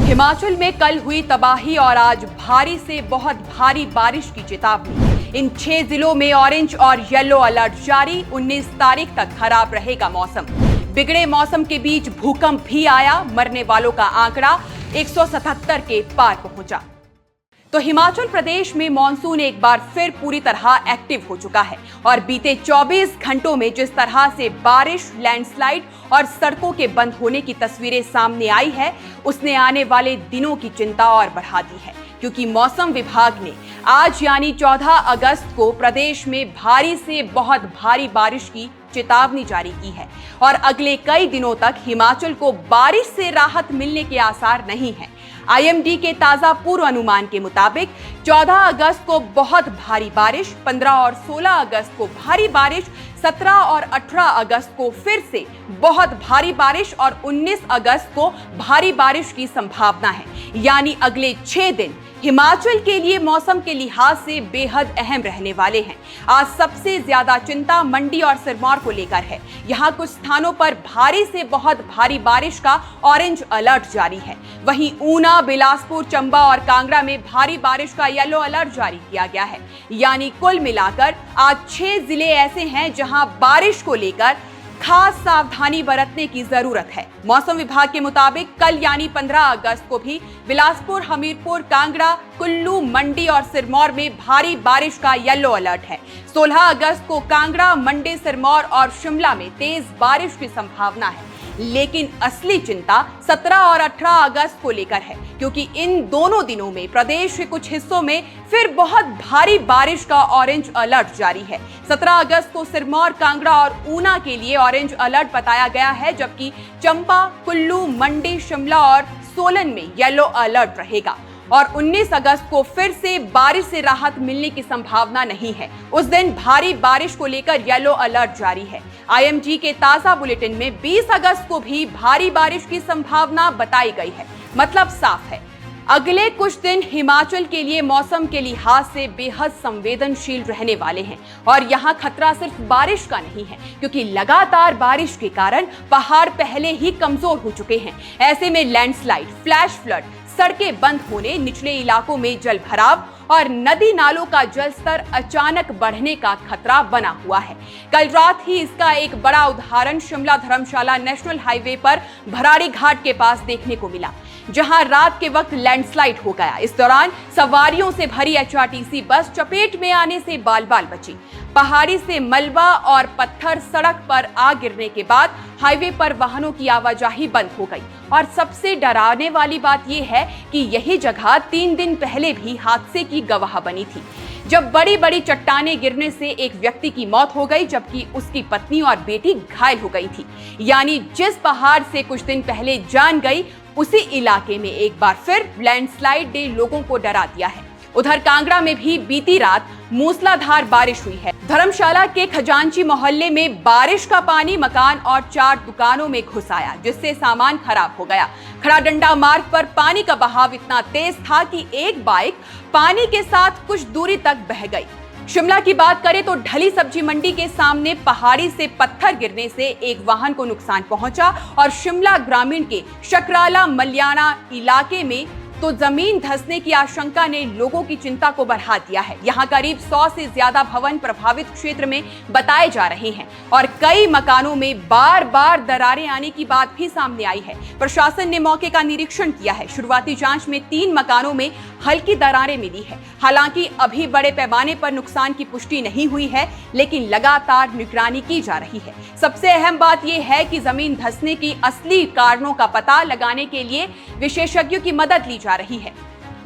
हिमाचल में कल हुई तबाही और आज भारी से बहुत भारी बारिश की चेतावनी। इन 6 जिलों में ऑरेंज और येलो अलर्ट जारी। 19 तारीख तक खराब रहेगा मौसम। बिगड़े मौसम के बीच भूकंप भी आया। मरने वालों का आंकड़ा 177 के पार पहुंचा। तो हिमाचल प्रदेश में मॉनसून एक बार फिर पूरी तरह एक्टिव हो चुका है और बीते 24 घंटों में जिस तरह से बारिश, लैंडस्लाइड और सड़कों के बंद होने की तस्वीरें सामने आई है, उसने आने वाले दिनों की चिंता और बढ़ा दी है, क्योंकि मौसम विभाग ने आज यानी 14 अगस्त को प्रदेश में भारी से बहुत भारी बारिश की चेतावनी जारी की है और अगले कई दिनों तक हिमाचल को बारिश से राहत मिलने के आसार नहीं है। आईएमडी के ताजा पूर्व अनुमान के मुताबिक 14 अगस्त को बहुत भारी बारिश, 15 और 16 अगस्त को भारी बारिश, 17 और 18 अगस्त को फिर से बहुत भारी बारिश और 19 अगस्त को भारी बारिश की संभावना है। यानी अगले 6 दिन हिमाचल के लिए मौसम के लिहाज से बेहद अहम रहने वाले हैं। आज सबसे ज्यादा चिंता मंडी और सिरमौर को लेकर है। यहाँ कुछ स्थानों पर भारी से बहुत भारी बारिश का ऑरेंज अलर्ट जारी है। वहीं ऊना, बिलासपुर, चंबा और कांगड़ा में भारी बारिश का येलो अलर्ट जारी किया गया है। यानी कुल मिलाकर आज 6 जिले ऐसे हैं जहां बारिश को लेकर खास सावधानी बरतने की जरूरत है। मौसम विभाग के मुताबिक कल यानी 15 अगस्त को भी बिलासपुर, हमीरपुर, कांगड़ा, कुल्लू, मंडी और सिरमौर में भारी बारिश का येलो अलर्ट है। 16 अगस्त को कांगड़ा, मंडी, सिरमौर और शिमला में तेज बारिश की संभावना है। लेकिन असली चिंता 17 और 18 अगस्त को लेकर है, क्योंकि इन दोनों दिनों में प्रदेश के कुछ हिस्सों में फिर बहुत भारी बारिश का ऑरेंज अलर्ट जारी है। 17 अगस्त को सिरमौर, कांगड़ा और ऊना के लिए ऑरेंज अलर्ट बताया गया है, जबकि चंबा, कुल्लू, मंडी, शिमला और सोलन में येलो अलर्ट रहेगा। और 19 अगस्त को फिर से बारिश से राहत मिलने की संभावना नहीं है। उस दिन भारी बारिश को लेकर येलो अलर्ट जारी है। आईएमडी के ताजा बुलेटिन में 20 अगस्त को भी भारी बारिश की संभावना बताई गई है। मतलब साफ है, अगले कुछ दिन हिमाचल के लिए मौसम के लिहाज से बेहद संवेदनशील रहने वाले हैं। और यहाँ खतरा सिर्फ बारिश का नहीं है, क्योंकि लगातार बारिश के कारण पहाड़ पहले ही कमजोर हो चुके हैं। ऐसे में लैंडस्लाइड, फ्लैश फ्लड, सड़कें बंद होने, निचले इलाकों में जल भराव और नदी नालों का जलस्तर अचानक बढ़ने का खतरा बना हुआ है। कल रात ही इसका एक बड़ा उदाहरण शिमला धर्मशाला नेशनल हाईवे पर भराड़ी घाट के पास देखने को मिला, जहां रात के वक्त लैंडस्लाइड हो गया। इस दौरान सवारियों से भरी एचआरटीसी बस चपेट में आने से बाल बाल बची। पहाड़ी से मलबा और पत्थर सड़क पर आ गिरने के बाद हाईवे पर वाहनों की आवाजाही बंद हो गई। और सबसे डरावने वाली बात यह है कि यही जगह 3 दिन पहले भी हादसे की गवाह बनी थी, जब बड़ी बड़ी चट्टानें गिरने से एक व्यक्ति की मौत हो गई, जबकि उसकी पत्नी और बेटी घायल हो गई थी। यानी जिस पहाड़ से कुछ दिन पहले जान गई, उसी इलाके में एक बार फिर लैंडस्लाइड ने लोगों को डरा दिया है। उधर कांगड़ा में भी बीती रात मूसलाधार बारिश हुई है। धर्मशाला के खजांची मोहल्ले में बारिश का पानी मकान और 4 दुकानों में घुस आया, जिससे सामान खराब हो गया। खड़ा डंडा मार्ग पर पानी का बहाव इतना तेज था कि एक बाइक पानी के साथ कुछ दूरी तक बह गई। शिमला की बात करें तो ढली सब्जी मंडी के सामने पहाड़ी से पत्थर गिरने से एक वाहन को नुकसान पहुंचा और शिमला ग्रामीण के शकराला मल्याना इलाके में तो जमीन धंसने की आशंका ने लोगों की चिंता को बढ़ा दिया है। यहाँ करीब 100 से ज्यादा भवन प्रभावित क्षेत्र में बताए जा रहे हैं और कई मकानों में बार बार दरारें आने की बात भी सामने आई है। प्रशासन ने मौके का निरीक्षण किया है। शुरुआती जांच में 3 मकानों में हल्की दरारें मिली है। हालांकि अभी बड़े पैमाने पर नुकसान की पुष्टि नहीं हुई है, लेकिन लगातार निगरानी की जा रही है। सबसे अहम बात यह है कि जमीन धंसने की असली कारणों का पता लगाने के लिए विशेषज्ञों की मदद ली जा रही है।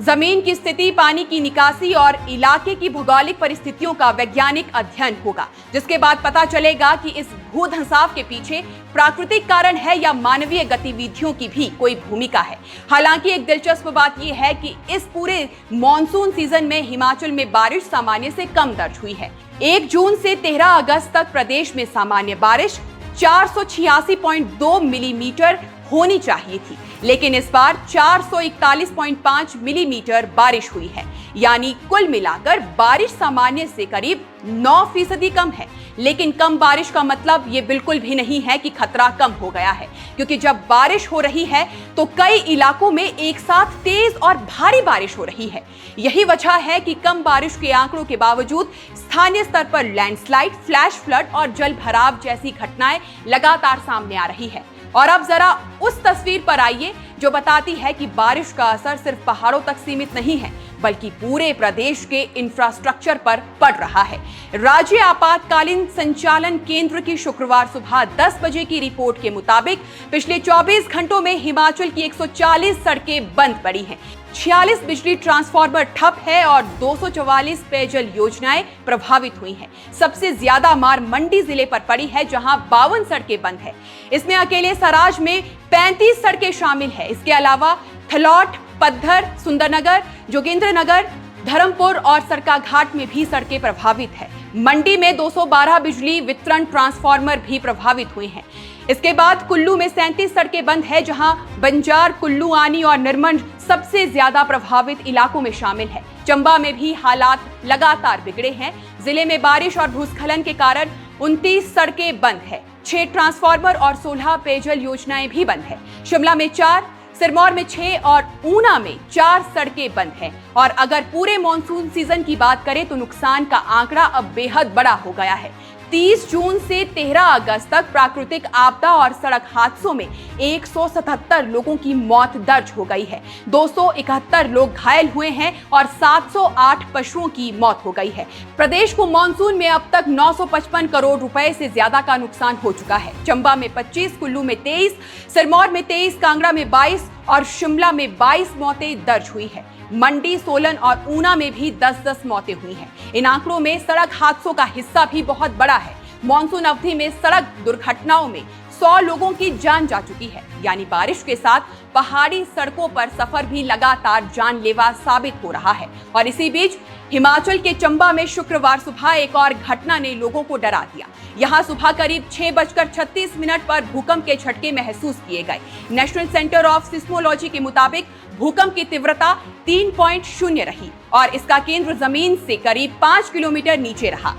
जमीन की स्थिति, पानी की निकासी और इलाके की भौगोलिक परिस्थितियों का वैज्ञानिक अध्ययन होगा, जिसके बाद पता चलेगा कि इस भूधंसाव के पीछे प्राकृतिक कारण है या मानवीय गतिविधियों की भी कोई भूमिका है। हालांकि एक दिलचस्प बात यह है कि इस पूरे मॉनसून सीजन में हिमाचल में बारिश सामान्य से कम दर्ज हुई है। 1 जून से 13 अगस्त तक प्रदेश में सामान्य बारिश 486.2 मिलीमीटर होनी चाहिए थी, लेकिन इस बार 441.5 मिलीमीटर बारिश हुई है, यानी कुल मिलाकर बारिश सामान्य से करीब 9% कम है। लेकिन कम बारिश का मतलब ये बिल्कुल भी नहीं है कि खतरा कम हो गया है, क्योंकि जब बारिश हो रही है तो कई इलाकों में एक साथ तेज और भारी बारिश हो रही है। यही वजह है कि कम बारिश के आंकड़ों के बावजूद स्थानीय स्तर पर लैंडस्लाइड, फ्लैश फ्लड और जल भराव जैसी घटनाएं लगातार सामने आ रही है। और अब जरा उस तस्वीर पर आइए जो बताती है कि बारिश का असर सिर्फ पहाड़ों तक सीमित नहीं है, बल्कि पूरे प्रदेश के इंफ्रास्ट्रक्चर पर पड़ रहा है। राज्य आपातकालीन संचालन केंद्र की शुक्रवार सुबह 10 बजे की रिपोर्ट के मुताबिक पिछले 24 घंटों में हिमाचल की 140 सड़कें बंद पड़ी हैं, 46 बिजली ट्रांसफार्मर ठप है और 244 पेयजल योजनाएं प्रभावित हुई हैं। सबसे ज्यादा मार मंडी जिले पर पड़ी है, जहां 52 सड़कें बंद है। इसमें अकेले सराज में 35 सड़कें शामिल है। इसके अलावा थलौट, पद्धर, सुंदरनगर, जोगिंद्रनगर, धर्मपुर और सरकाघाट में भी सड़कें प्रभावित है। मंडी में 212 बिजली वितरण ट्रांसफार्मर भी प्रभावित हुए हैं। इसके बाद कुल्लू में 37 सड़कें बंद है, जहां बंजार, कुल्लू, आनी और निरमंड सबसे ज्यादा प्रभावित इलाकों में शामिल है। चंबा में भी हालात लगातार बिगड़े हैं। जिले में बारिश और भूस्खलन के कारण 29 सड़कें बंद है, 6 ट्रांसफार्मर और 16 पेयजल योजनाएं भी बंद है। शिमला में 4, सिरमौर में 6 और ऊना में 4 सड़कें बंद हैं। और अगर पूरे मॉनसून सीजन की बात करें तो नुकसान का आंकड़ा अब बेहद बड़ा हो गया है। 30 जून से 13 अगस्त तक प्राकृतिक आपदा और सड़क हादसों में 177 लोगों की मौत दर्ज हो गई है, 271 लोग घायल हुए हैं और 708 पशुओं की मौत हो गई है। प्रदेश को मॉनसून में अब तक 955 करोड़ रुपए से ज्यादा का नुकसान हो चुका है। चंबा में 25, कुल्लू में 23, सिरमौर में 23, कांगड़ा में 22 और शिमला में 22 मौतें दर्ज हुई है। मंडी, सोलन और ऊना में भी 10-10 मौतें हुई हैं। इन आंकड़ों में सड़क हादसों का हिस्सा भी बहुत बड़ा है। मॉनसून अवधि में सड़क दुर्घटनाओं में 100 लोगों की जान जा चुकी है, यानी बारिश के साथ पहाड़ी सड़कों पर सफर भी लगातार जानलेवा साबित हो रहा है। और इसी बीच हिमाचल के चंबा में शुक्रवार सुबह एक और घटना ने लोगों को डरा दिया। यहाँ सुबह करीब 6:36 पर भूकंप के झटके महसूस किए गए। नेशनल सेंटर ऑफ सिस्मोलॉजी के मुताबिक भूकंप की तीव्रता 3.0 रही और इसका केंद्र जमीन से करीब 5 किलोमीटर नीचे रहा।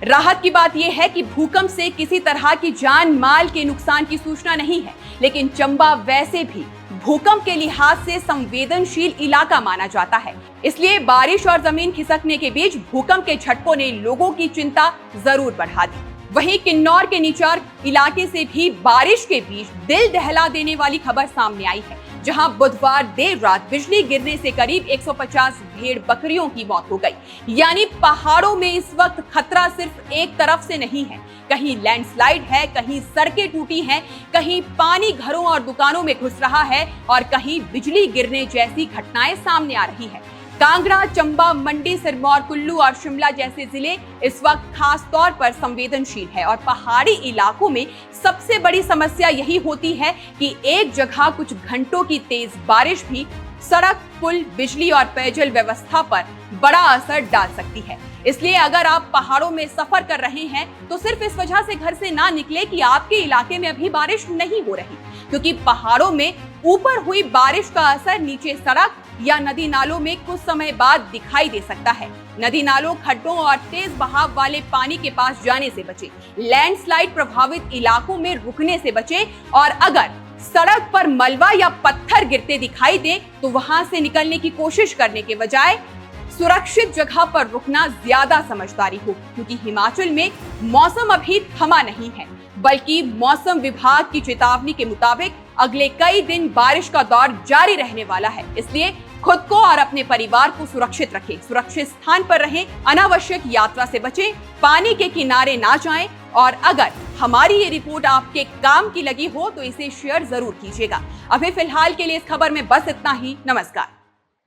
राहत की बात यह है कि भूकंप से किसी तरह की जान माल के नुकसान की सूचना नहीं है, लेकिन चंबा वैसे भी भूकंप के लिहाज से संवेदनशील इलाका माना जाता है। इसलिए बारिश और जमीन खिसकने के बीच भूकंप के झटकों ने लोगों की चिंता जरूर बढ़ा दी। वहीं किन्नौर के निचार इलाके से भी बारिश के बीच दिल दहला देने वाली खबर सामने आई है, जहां बुधवार देर रात बिजली गिरने से करीब 150 भेड़ बकरियों की मौत हो गई। यानी पहाड़ों में इस वक्त खतरा सिर्फ एक तरफ से नहीं है, कहीं लैंडस्लाइड है, कहीं सड़कें टूटी हैं, कहीं पानी घरों और दुकानों में घुस रहा है और कहीं बिजली गिरने जैसी घटनाएं सामने आ रही है। कांगड़ा, चंबा, मंडी, सिरमौर, कुल्लू और शिमला जैसे जिले इस वक्त खास तौर पर संवेदनशील है और पहाड़ी इलाकों में सबसे बड़ी समस्या यही होती है कि एक जगह कुछ घंटों की तेज बारिश भी सड़क, पुल, बिजली और पेयजल व्यवस्था पर बड़ा असर डाल सकती है। इसलिए अगर आप पहाड़ों में सफर कर रहे हैं तो सिर्फ इस वजह से घर से ना निकले कि आपके इलाके में अभी बारिश नहीं हो रही, क्योंकि पहाड़ों में ऊपर हुई बारिश का असर नीचे सड़क या नदी नालों में कुछ समय बाद दिखाई दे सकता है। नदी नालों, खड्डों और तेज बहाव वाले पानी के पास जाने से बचें, लैंडस्लाइड प्रभावित इलाकों में रुकने से बचें और अगर सड़क पर मलबा या पत्थर गिरते दिखाई दे तो वहां से निकलने की कोशिश करने के बजाय सुरक्षित जगह पर रुकना ज्यादा समझदारी हो, क्योंकि हिमाचल में मौसम अभी थमा नहीं है, बल्कि मौसम विभाग की चेतावनी के मुताबिक अगले कई दिन बारिश का दौर जारी रहने वाला है। इसलिए खुद को और अपने परिवार को सुरक्षित रखें, सुरक्षित स्थान पर रहें, अनावश्यक यात्रा से बचें, पानी के किनारे ना जाएं और अगर हमारी ये रिपोर्ट आपके काम की लगी हो तो इसे शेयर जरूर कीजिएगा। अभी फिलहाल के लिए इस खबर में बस इतना ही। नमस्कार।